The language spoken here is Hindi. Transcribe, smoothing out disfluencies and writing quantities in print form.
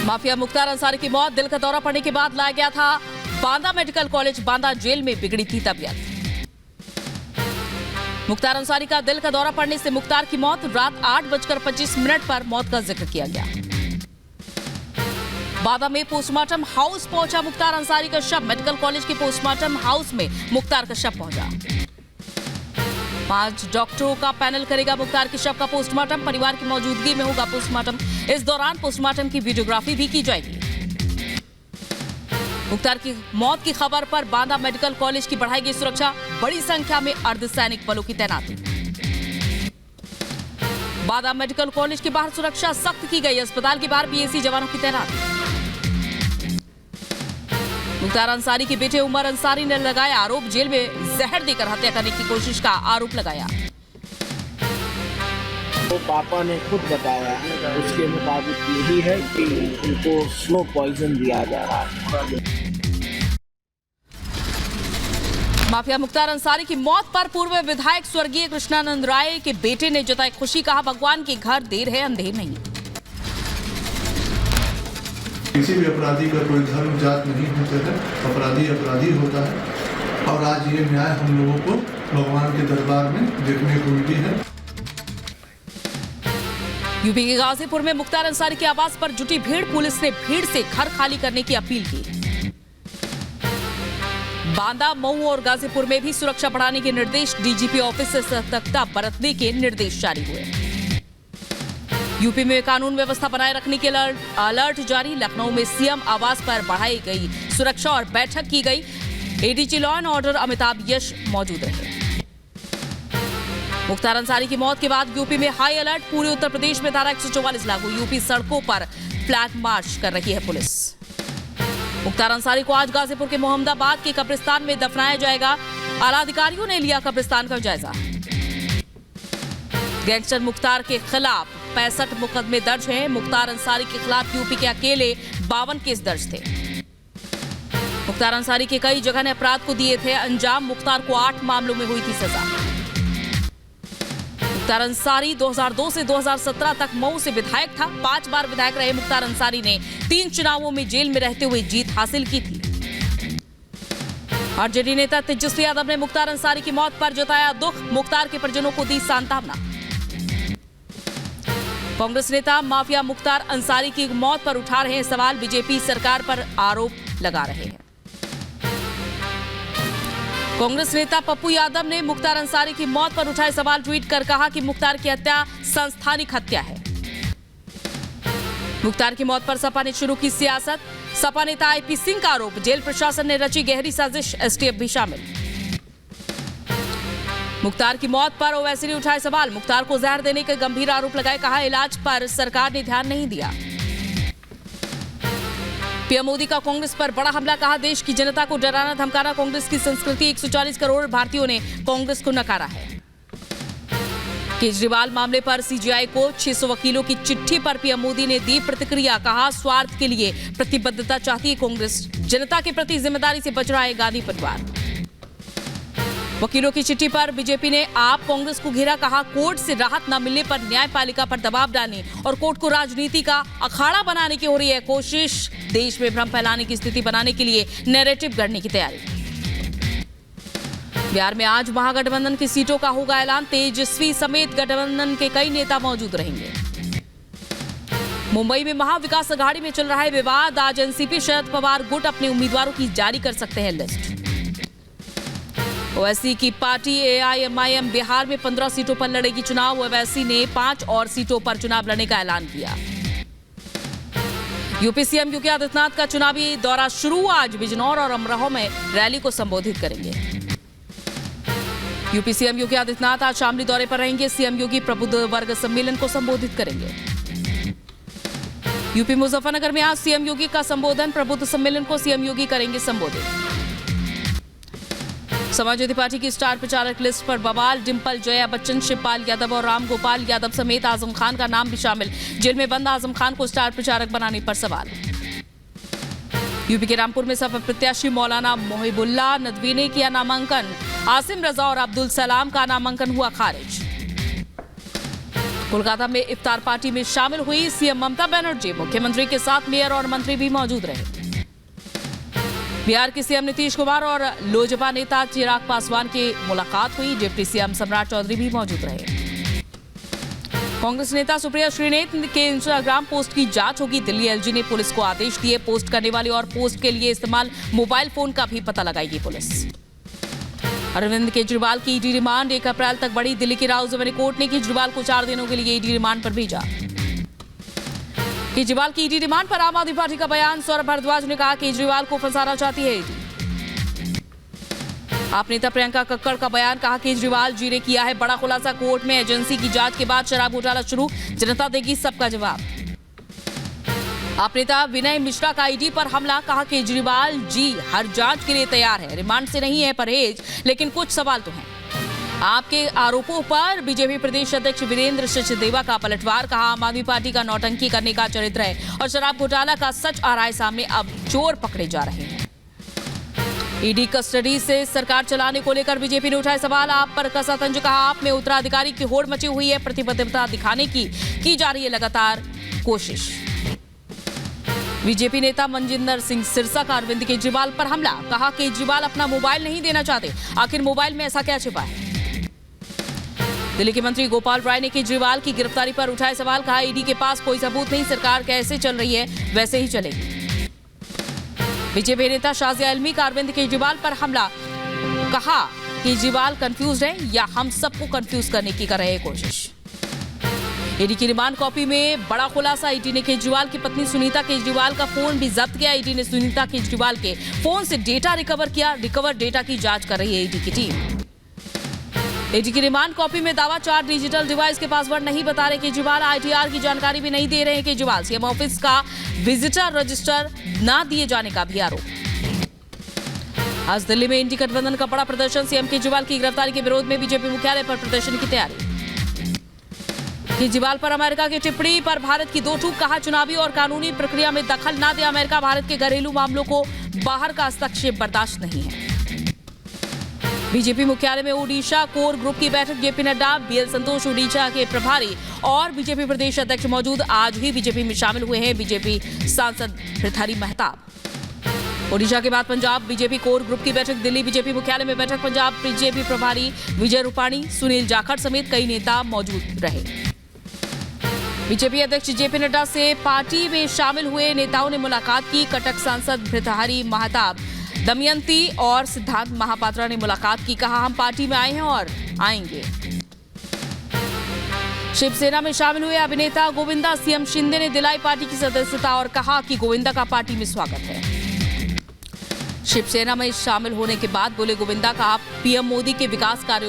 माफिया मुख्तार अंसारी की मौत दिल का दौरा पड़ने के बाद लाया गया था Banda medical college Banda jail में बिगड़ी थी तबीयत। मुख्तार अंसारी का दिल का दौरा पड़ने से मुख्तार की मौत रात 8:25 पर मौत का जिक्र किया गया। बांदा में पोस्टमार्टम हाउस पहुंचा मुख्तार अंसारी का शव। मेडिकल कॉलेज के पोस्टमार्टम हाउस में मुख्तार का शव पहुंचा। 5 डॉक्टरों का पैनल करेगा मुख्तार के शव का पोस्टमार्टम। परिवार की मौजूदगी में होगा पोस्टमार्टम। इस दौरान पोस्टमार्टम की वीडियोग्राफी भी की जाएगी। मुख्तार की मौत की खबर पर बांदा मेडिकल कॉलेज की बढ़ाई गई सुरक्षा। बड़ी संख्या में अर्धसैनिक बलों की तैनाती। बांदा मेडिकल कॉलेज के बाहर सुरक्षा सख्त की गई। अस्पताल के बाहर बीएससी जवानों की तैनाती। मुख्तार अंसारी के बेटे उमर अंसारी ने लगाया आरोप। जेल में जहर देकर हत्या करने की कोशिश का आरोप लगाया। तो पापा ने खुद बताया, उसके मुताबिक यही है कि उनको स्लो पॉइजन दिया जा रहा है। माफिया मुख्तार अंसारी की मौत पर पूर्व विधायक स्वर्गीय कृष्णानंद राय के बेटे ने जताई खुशी। कहा भगवान के घर देर है अंधेर नहीं। किसी भी अपराधी का कोई धर्म जात नहीं होता है, अपराधी अपराधी होता है। और आज ये न्याय हम लोगों को भगवान के दरबार में देखने को मिली है। यूपी के गाजीपुर में मुख्तार अंसारी के आवास पर जुटी भीड़। पुलिस ने भीड़ से घर खाली करने की अपील की। बांदा, मऊ और गाजीपुर में भी सुरक्षा बढ़ाने के निर्देश। डीजीपी ऑफिस से सतर्कता बरतने के निर्देश जारी हुए। यूपी में कानून व्यवस्था बनाए रखने के अलर्ट जारी। लखनऊ में सीएम आवास पर बढ़ाई गई सुरक्षा और बैठक की गई। ADG law and order Amitabh Yash मौजूद रहे। मुख्तार अंसारी की मौत के बाद यूपी में हाई अलर्ट। पूरे उत्तर प्रदेश में धारा 144 लागू। यूपी सड़कों पर फ्लैग मार्च कर रही है पुलिस। मुख्तार अंसारी को आज गाजीपुर के मोहम्मदाबाद के कब्रिस्तान में दफनाया जाएगा। आला अधिकारियों ने लिया कब्रिस्तान का जायजा। गैंगस्टर मुख्तार के खिलाफ 65 मुकदमे दर्ज हैं। मुख्तार अंसारी के खिलाफ यूपी के अकेले 52 केस दर्ज थे। मुख्तार अंसारी के कई जगह ने अपराध को दिए थे अंजाम। मुख्तार को 8 मामलों में हुई थी सजा। मुख्तार अंसारी 2002 से 2017 तक मऊ से विधायक था। 5 बार विधायक रहे मुख्तार अंसारी ने 3 चुनावों में जेल में रहते हुए जीत हासिल की थी। आरजेडी नेता तेजस्वी यादव ने मुख्तार अंसारी की मौत पर जताया दुख। मुख्तार के परिजनों को दी सांत्वना। कांग्रेस नेता माफिया मुख्तार अंसारी की मौत पर उठा रहे हैं सवाल। बीजेपी सरकार पर आरोप लगा रहे हैं। कांग्रेस नेता पप्पू यादव ने मुख्तार अंसारी की मौत पर उठाए सवाल। ट्वीट कर कहा कि मुख्तार की हत्या संस्थानिक हत्या है। मुख्तार की मौत पर सपा ने शुरू की सियासत। सपा नेता आईपी सिंह का आरोप। जेल प्रशासन ने रची गहरी साजिश। एसटीएफ भी शामिल। मुख्तार की मौत पर ओवैसी ने उठाए सवाल। मुख्तार को जहर देने के गंभीर आरोप लगाए। कहा इलाज पर सरकार ने ध्यान नहीं दिया। पीएम मोदी का कांग्रेस पर बड़ा हमला। कहा देश की जनता को डराना धमकाना कांग्रेस की संस्कृति। 140 करोड़ भारतीयों ने कांग्रेस को नकारा है। केजरीवाल मामले पर सीजीआई को 600 वकीलों की चिट्ठी पर पीएम मोदी ने दी प्रतिक्रिया। कहा स्वार्थ के लिए प्रतिबद्धता चाहती है कांग्रेस। जनता के प्रति जिम्मेदारी से बच रहा है गांधी परिवार। वकीलों की चिट्ठी पर बीजेपी ने आप कांग्रेस को घेरा। कहा कोर्ट से राहत न मिलने पर न्यायपालिका पर दबाव डालने और कोर्ट को राजनीति का अखाड़ा बनाने की हो रही है कोशिश। देश में भ्रम फैलाने की स्थिति बनाने के लिए नैरेटिव गढ़ने की तैयारी। बिहार में आज महागठबंधन की सीटों का होगा ऐलान। तेजस्वी समेत गठबंधन के कई नेता मौजूद रहेंगे। मुंबई में महाविकास अघाड़ी में चल रहा है विवाद। आज एनसीपी शरद पवार गुट अपने उम्मीदवारों की जारी कर सकते हैं लिस्ट। ओवैसी की पार्टी एआईएमआईएम बिहार में 15 सीटों पर लड़ेगी चुनाव। ओवैसी ने 5 और सीटों पर चुनाव लड़ने का ऐलान किया। यूपी सीएम योगी आदित्यनाथ का चुनावी दौरा शुरू। आज बिजनौर और अमरोहा में रैली को संबोधित करेंगे। यूपी सीएम योगी आदित्यनाथ आज शामली दौरे पर रहेंगे। सीएम योगी प्रबुद्ध वर्ग सम्मेलन को संबोधित करेंगे। यूपी मुजफ्फरनगर में आज सीएम योगी का संबोधन। प्रबुद्ध सम्मेलन को सीएम योगी करेंगे संबोधित। समाजवादी पार्टी की स्टार प्रचारक लिस्ट पर बवाल। डिंपल, जया बच्चन, शिवपाल यादव और राम गोपाल यादव समेत आजम खान का नाम भी शामिल। जेल में बंद आजम खान को स्टार प्रचारक बनाने पर सवाल। यूपी के रामपुर में सपा प्रत्याशी मौलाना मोहिबुल्लाह नदवी ने किया नामांकन। आसिम रजा और अब्दुल सलाम का नामांकन हुआ खारिज। कोलकाता में इफ्तार पार्टी में शामिल हुई सीएम ममता बनर्जी। मुख्यमंत्री के साथ मेयर और मंत्री भी मौजूद रहे। बिहार के सीएम नीतीश कुमार और लोजपा नेता चिराग पासवान की मुलाकात हुई। डिप्टी सीएम सम्राट चौधरी भी मौजूद रहे। कांग्रेस नेता सुप्रिया श्रीनेत के इंस्टाग्राम पोस्ट की जांच होगी। दिल्ली एलजी ने पुलिस को आदेश दिए। पोस्ट करने वाले और पोस्ट के लिए इस्तेमाल मोबाइल फोन का भी पता लगाएगी पुलिस। अरविंद केजरीवाल की ईडी रिमांड 1 अप्रैल तक बढ़ी। दिल्ली की राउस एवेन्यू कोर्ट ने केजरीवाल को 4 दिनों के लिए ईडी रिमांड पर भेजा। केजरीवाल की ईडी रिमांड पर आम आदमी पार्टी का बयान। सौरभ भारद्वाज ने कहा केजरीवाल को फंसाना चाहती है ईडी। आप नेता प्रियंका कक्कड़ का बयान। कहा केजरीवाल जी ने किया है बड़ा खुलासा। कोर्ट में एजेंसी की जांच के बाद शराब घोटाला शुरू, जनता देगी सबका जवाब। आप नेता विनय मिश्रा का ईडी पर हमला। कहा केजरीवाल जी हर जांच के लिए तैयार है, रिमांड से नहीं है परहेज, लेकिन कुछ सवाल तो हैं। आपके आरोपों पर बीजेपी प्रदेश अध्यक्ष वीरेंद्र सचदेवा का पलटवार। कहा आम आदमी पार्टी का नौटंकी करने का चरित्र है और शराब घोटाला का सच आ रहा है सामने। अब चोर पकड़े जा रहे हैं। ईडी कस्टडी से सरकार चलाने को लेकर बीजेपी ने उठाए सवाल। आप पर कसा तंज। कहा आप में उत्तराधिकारी की होड़ मची हुई है। प्रतिबद्धता दिखाने की जा रही है लगातार कोशिश। बीजेपी नेता मनजिंदर सिंह सिरसा का अरविंद केजरीवाल पर हमला। कहा केजरीवाल अपना मोबाइल नहीं देना चाहते, आखिर मोबाइल में ऐसा क्या छिपा है। दिल्ली के मंत्री गोपाल राय ने केजरीवाल की गिरफ्तारी पर उठाए सवाल। कहा ईडी के पास कोई सबूत नहीं, सरकार कैसे चल रही है वैसे ही चलेगी। बीजेपी नेता शाजिया इल्मी का अरविंद केजरीवाल पर हमला। कहा केजरीवाल कंफ्यूज है या हम सबको कंफ्यूज करने की कर रहे हैं कोशिश। ईडी की रिमांड कॉपी में बड़ा खुलासा। ईडी ने केजरीवाल की पत्नी सुनीता केजरीवाल का फोन भी जब्त किया। ईडी ने सुनीता केजरीवाल के फोन से डेटा रिकवर किया। रिकवर डेटा की जांच कर रही है ईडी की टीम। ईडी की रिमांड कॉपी में दावा 4 डिजिटल डिवाइस के पासवर्ड नहीं बता रहे केजरीवाल। आईटीआर की जानकारी भी नहीं दे रहे हैं केजरीवाल। सीएम ऑफिस का विजिटर रजिस्टर न दिए जाने का भी आरोप। आज दिल्ली में इंडी गठबंधन का बड़ा प्रदर्शन। सीएम केजरीवाल की गिरफ्तारी के विरोध में बीजेपी मुख्यालय पर प्रदर्शन की तैयारी। केजरीवाल पर अमेरिका की टिप्पणी पर भारत की 2 टूक। कहा चुनावी और कानूनी प्रक्रिया में दखल न दे अमेरिका। भारत के घरेलू मामलों को बाहर का हस्तक्षेप बर्दाश्त नहीं है। बीजेपी मुख्यालय में ओडिशा कोर ग्रुप की बैठक। जेपी नड्डा, बीएल संतोष ओडिशा के प्रभारी और बीजेपी प्रदेश अध्यक्ष मौजूद। आज ही बीजेपी में शामिल हुए हैं बीजेपी सांसद भृतहरि महताब। ओडिशा के बाद पंजाब बीजेपी कोर ग्रुप की बैठक। दिल्ली बीजेपी मुख्यालय में बैठक। पंजाब बीजेपी प्रभारी विजय रूपाणी, सुनील जाखड़ समेत कई नेता मौजूद रहे। बीजेपी अध्यक्ष जेपी नड्डा से पार्टी में शामिल हुए नेताओं ने मुलाकात की। कटक सांसद भृतहरि महताब, दमयंती और सिद्धांत महापात्रा ने मुलाकात की। कहा हम पार्टी में आए हैं और आएंगे। शिवसेना में शामिल हुए अभिनेता गोविंदा। सीएम शिंदे ने दिलाई पार्टी की सदस्यता और कहा कि गोविंदा का पार्टी में स्वागत है। शिवसेना में शामिल होने के बाद बोले गोविंदा का पीएम मोदी के विकास कार्यों